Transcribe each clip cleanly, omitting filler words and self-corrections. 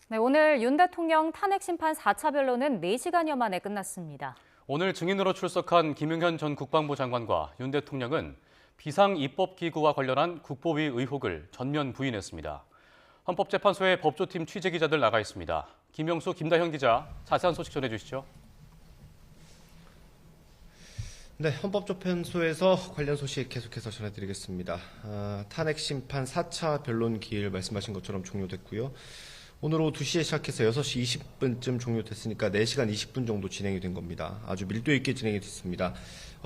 네, 오늘 윤 대통령 탄핵 심판 4차 변론은 4시간여 만에 끝났습니다. 오늘 증인으로 출석한 김용현 전 국방부 장관과 윤 대통령은 비상입법기구와 관련한 국보위 의혹을 전면 부인했습니다. 헌법재판소에 법조팀 취재기자들 나가 있습니다. 김영수, 김다현 기자, 자세한 소식 전해주시죠. 네, 헌법재판소에서 관련 소식 계속해서 전해드리겠습니다. 탄핵 심판 4차 변론 기일 말씀하신 것처럼 종료됐고요. 오늘 오후 2시에 시작해서 6시 20분쯤 종료됐으니까 4시간 20분 정도 진행이 된 겁니다. 아주 밀도 있게 진행이 됐습니다.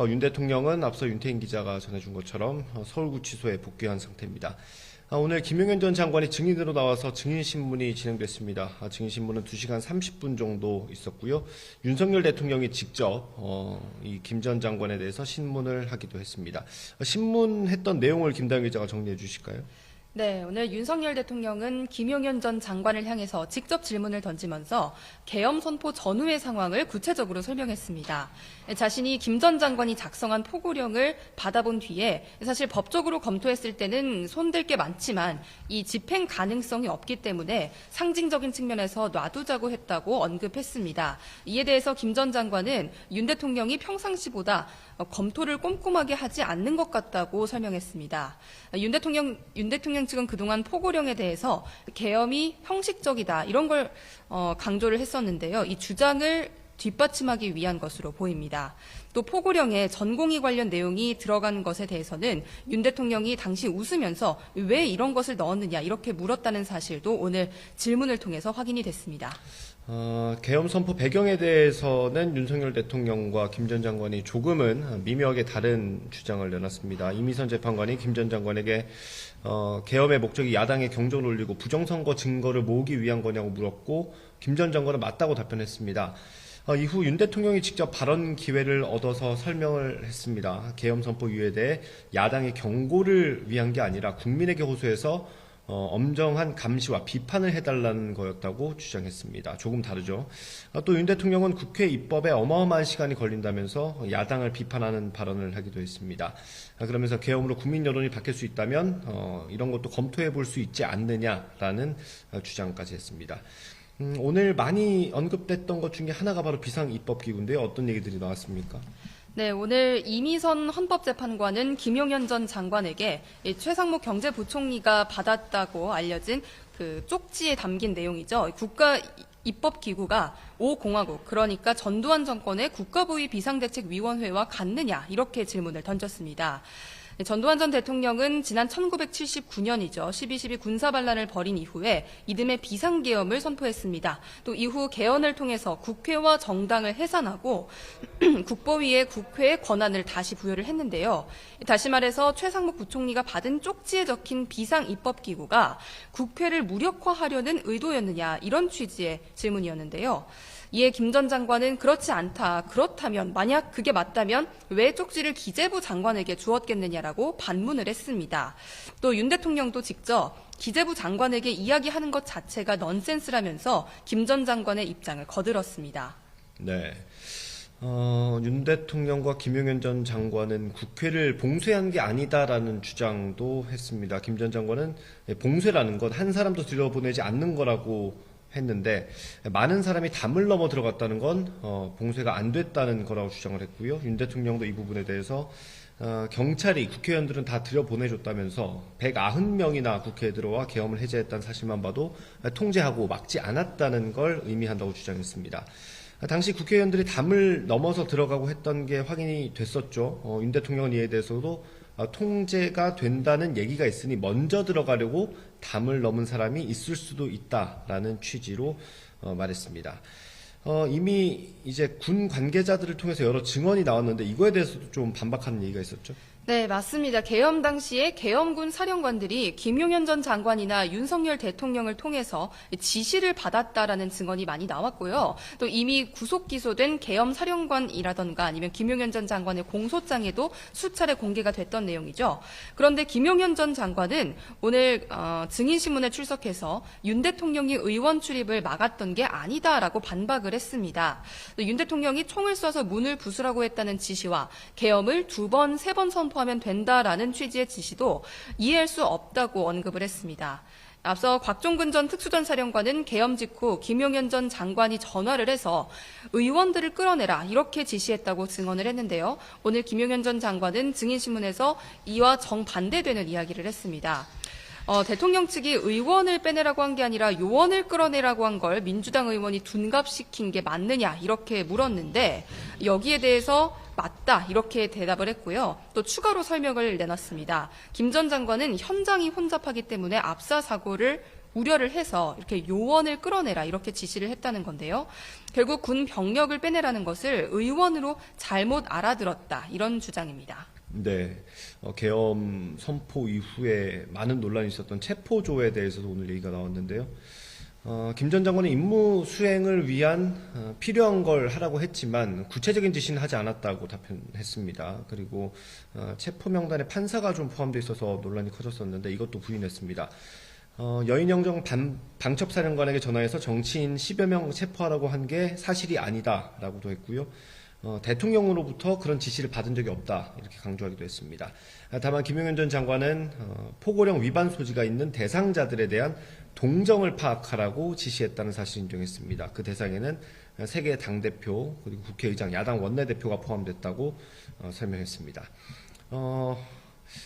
윤 대통령은 앞서 윤태인 기자가 전해준 것처럼 서울구치소에 복귀한 상태입니다. 오늘 김용현 전 장관이 증인으로 나와서 증인신문이 진행됐습니다. 증인신문은 2시간 30분 정도 있었고요. 윤석열 대통령이 직접 이 김 전 장관에 대해서 신문을 하기도 했습니다. 신문했던 내용을 김다현 기자가 정리해 주실까요? 네, 오늘 윤석열 대통령은 김용현 전 장관을 향해서 직접 질문을 던지면서 계엄 선포 전후의 상황을 구체적으로 설명했습니다. 자신이 김 전 장관이 작성한 포고령을 받아본 뒤에 사실 법적으로 검토했을 때는 손댈 게 많지만 이 집행 가능성이 없기 때문에 상징적인 측면에서 놔두자고 했다고 언급했습니다. 이에 대해서 김 전 장관은 윤 대통령이 평상시보다 검토를 꼼꼼하게 하지 않는 것 같다고 설명했습니다. 윤 대통령 측은 그동안 포고령에 대해서 계엄이 형식적이다 이런 걸 강조를 했었는데요. 이 주장을 뒷받침하기 위한 것으로 보입니다. 또 포고령에 전공의 관련 내용이 들어간 것에 대해서는 윤 대통령이 당시 웃으면서 왜 이런 것을 넣었느냐 이렇게 물었다는 사실도 오늘 질문을 통해서 확인이 됐습니다. 계엄 선포 배경에 대해서는 윤석열 대통령과 김 전 장관이 조금은 미묘하게 다른 주장을 내놨습니다. 이미선 재판관이 김 전 장관에게 계엄의 목적이 야당의 경종을 울리고 부정선거 증거를 모으기 위한 거냐고 물었고 김 전 장관은 맞다고 답변했습니다. 이후 윤 대통령이 직접 발언 기회를 얻어서 설명을 했습니다. 계엄 선포 이유에 대해 야당의 경고를 위한 게 아니라 국민에게 호소해서 엄정한 감시와 비판을 해달라는 거였다고 주장했습니다. 조금 다르죠. 또 윤 대통령은 국회 입법에 어마어마한 시간이 걸린다면서 야당을 비판하는 발언을 하기도 했습니다. 그러면서 계엄으로 국민 여론이 바뀔 수 있다면 이런 것도 검토해 볼 수 있지 않느냐라는 주장까지 했습니다. 오늘 많이 언급됐던 것 중에 하나가 바로 비상입법기구인데요. 어떤 얘기들이 나왔습니까? 네, 오늘 이미선 헌법재판관은 김용현 전 장관에게 최상목 경제부총리가 받았다고 알려진 그 쪽지에 담긴 내용이죠. 국가입법기구가 5공화국, 그러니까 전두환 정권의 국가보위 비상대책위원회와 같느냐 이렇게 질문을 던졌습니다. 전두환 전 대통령은 지난 1979년이죠. 12.12 군사반란을 벌인 이후에 이듬해 비상계엄을 선포했습니다. 또 이후 개헌을 통해서 국회와 정당을 해산하고 국보위에 국회의 권한을 다시 부여를 했는데요. 다시 말해서 최상목 부총리가 받은 쪽지에 적힌 비상입법기구가 국회를 무력화하려는 의도였느냐 이런 취지의 질문이었는데요. 이에 김 전 장관은 그렇지 않다. 그렇다면 만약 그게 맞다면 왜 쪽지를 기재부 장관에게 주었겠느냐라고 반문을 했습니다. 또 윤 대통령도 직접 기재부 장관에게 이야기하는 것 자체가 넌센스라면서 김 전 장관의 입장을 거들었습니다. 네. 윤 대통령과 김용현 전 장관은 국회를 봉쇄한 게 아니다라는 주장도 했습니다. 김 전 장관은 봉쇄라는 것 한 사람도 들여보내지 않는 거라고 했는데 많은 사람이 담을 넘어 들어갔다는 건 봉쇄가 안 됐다는 거라고 주장을 했고요. 윤 대통령도 이 부분에 대해서 경찰이 국회의원들은 다 들여보내줬다면서 190명이나 국회에 들어와 계엄을 해제했다는 사실만 봐도 통제하고 막지 않았다는 걸 의미한다고 주장했습니다. 당시 국회의원들이 담을 넘어서 들어가고 했던 게 확인이 됐었죠. 윤 대통령은 이에 대해서도 통제가 된다는 얘기가 있으니 먼저 들어가려고 담을 넘은 사람이 있을 수도 있다라는 취지로 말했습니다. 이미 이제 군 관계자들을 통해서 여러 증언이 나왔는데 이거에 대해서도 좀 반박하는 얘기가 있었죠. 네, 맞습니다. 계엄 당시에 계엄군 사령관들이 김용현 전 장관이나 윤석열 대통령을 통해서 지시를 받았다라는 증언이 많이 나왔고요. 또 이미 구속 기소된 계엄 사령관이라던가 아니면 김용현 전 장관의 공소장에도 수차례 공개가 됐던 내용이죠. 그런데 김용현 전 장관은 오늘 증인신문에 출석해서 윤 대통령이 의원 출입을 막았던 게 아니다라고 반박을 했습니다. 또 윤 대통령이 총을 쏴서 문을 부수라고 했다는 지시와 계엄을 2번, 3번 선포하면 된다라는 취지의 지시도 이해할 수 없다고 언급을 했습니다. 앞서 곽종근 전 특수전사령관은 계엄 직후 김용현 전 장관이 전화를 해서 의원들을 끌어내라 이렇게 지시했다고 증언을 했는데요. 오늘 김용현 전 장관은 증인신문에서 이와 정반대되는 이야기를 했습니다. 대통령 측이 의원을 빼내라고 한 게 아니라 요원을 끌어내라고 한 걸 민주당 의원이 둔갑시킨 게 맞느냐 이렇게 물었는데 여기에 대해서 맞다 이렇게 대답을 했고요. 또 추가로 설명을 내놨습니다. 김 전 장관은 현장이 혼잡하기 때문에 압사 사고를 우려를 해서 이렇게 요원을 끌어내라 이렇게 지시를 했다는 건데요. 결국 군 병력을 빼내라는 것을 의원으로 잘못 알아들었다 이런 주장입니다. 네, 계엄 선포 이후에 많은 논란이 있었던 체포조에 대해서도 오늘 얘기가 나왔는데요. 김 전 장관은 임무 수행을 위한 필요한 걸 하라고 했지만 구체적인 지시는 하지 않았다고 답변했습니다. 그리고 체포 명단에 판사가 좀 포함되어 있어서 논란이 커졌었는데 이것도 부인했습니다. 여인영정 방첩사령관에게 전화해서 정치인 10여 명 체포하라고 한 게 사실이 아니다라고도 했고요. 대통령으로부터 그런 지시를 받은 적이 없다 이렇게 강조하기도 했습니다. 다만 김용현 전 장관은 포고령 위반 소지가 있는 대상자들에 대한 동정을 파악하라고 지시했다는 사실을 인정했습니다. 그 대상에는 세계 당대표 그리고 국회의장 야당 원내대표가 포함됐다고 설명했습니다.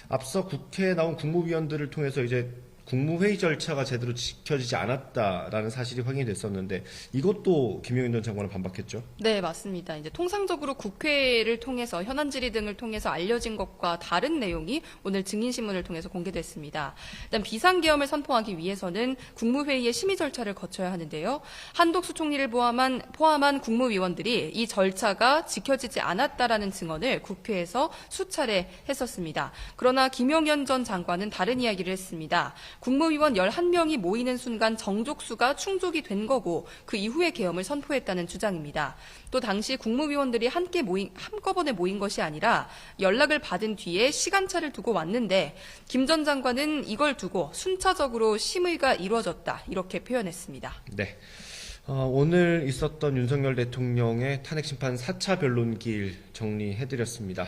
앞서 국회에 나온 국무위원들을 통해서 이제 국무회의 절차가 제대로 지켜지지 않았다라는 사실이 확인이 됐었는데 이것도 김용현 전 장관은 반박했죠? 네, 맞습니다. 이제 통상적으로 국회를 통해서 현안 질의 등을 통해서 알려진 것과 다른 내용이 오늘 증인신문을 통해서 공개됐습니다. 일단 비상계엄을 선포하기 위해서는 국무회의의 심의 절차를 거쳐야 하는데요. 한독수 총리를 포함한 국무위원들이 이 절차가 지켜지지 않았다라는 증언을 국회에서 수차례 했었습니다. 그러나 김용현 전 장관은 다른 이야기를 했습니다. 국무위원 11명이 모이는 순간 정족수가 충족이 된 거고 그 이후에 계엄을 선포했다는 주장입니다. 또 당시 국무위원들이 한꺼번에 모인 것이 아니라 연락을 받은 뒤에 시간차를 두고 왔는데 김 전 장관은 이걸 두고 순차적으로 심의가 이루어졌다 이렇게 표현했습니다. 네. 오늘 있었던 윤석열 대통령의 탄핵심판 4차 변론기일 정리해드렸습니다.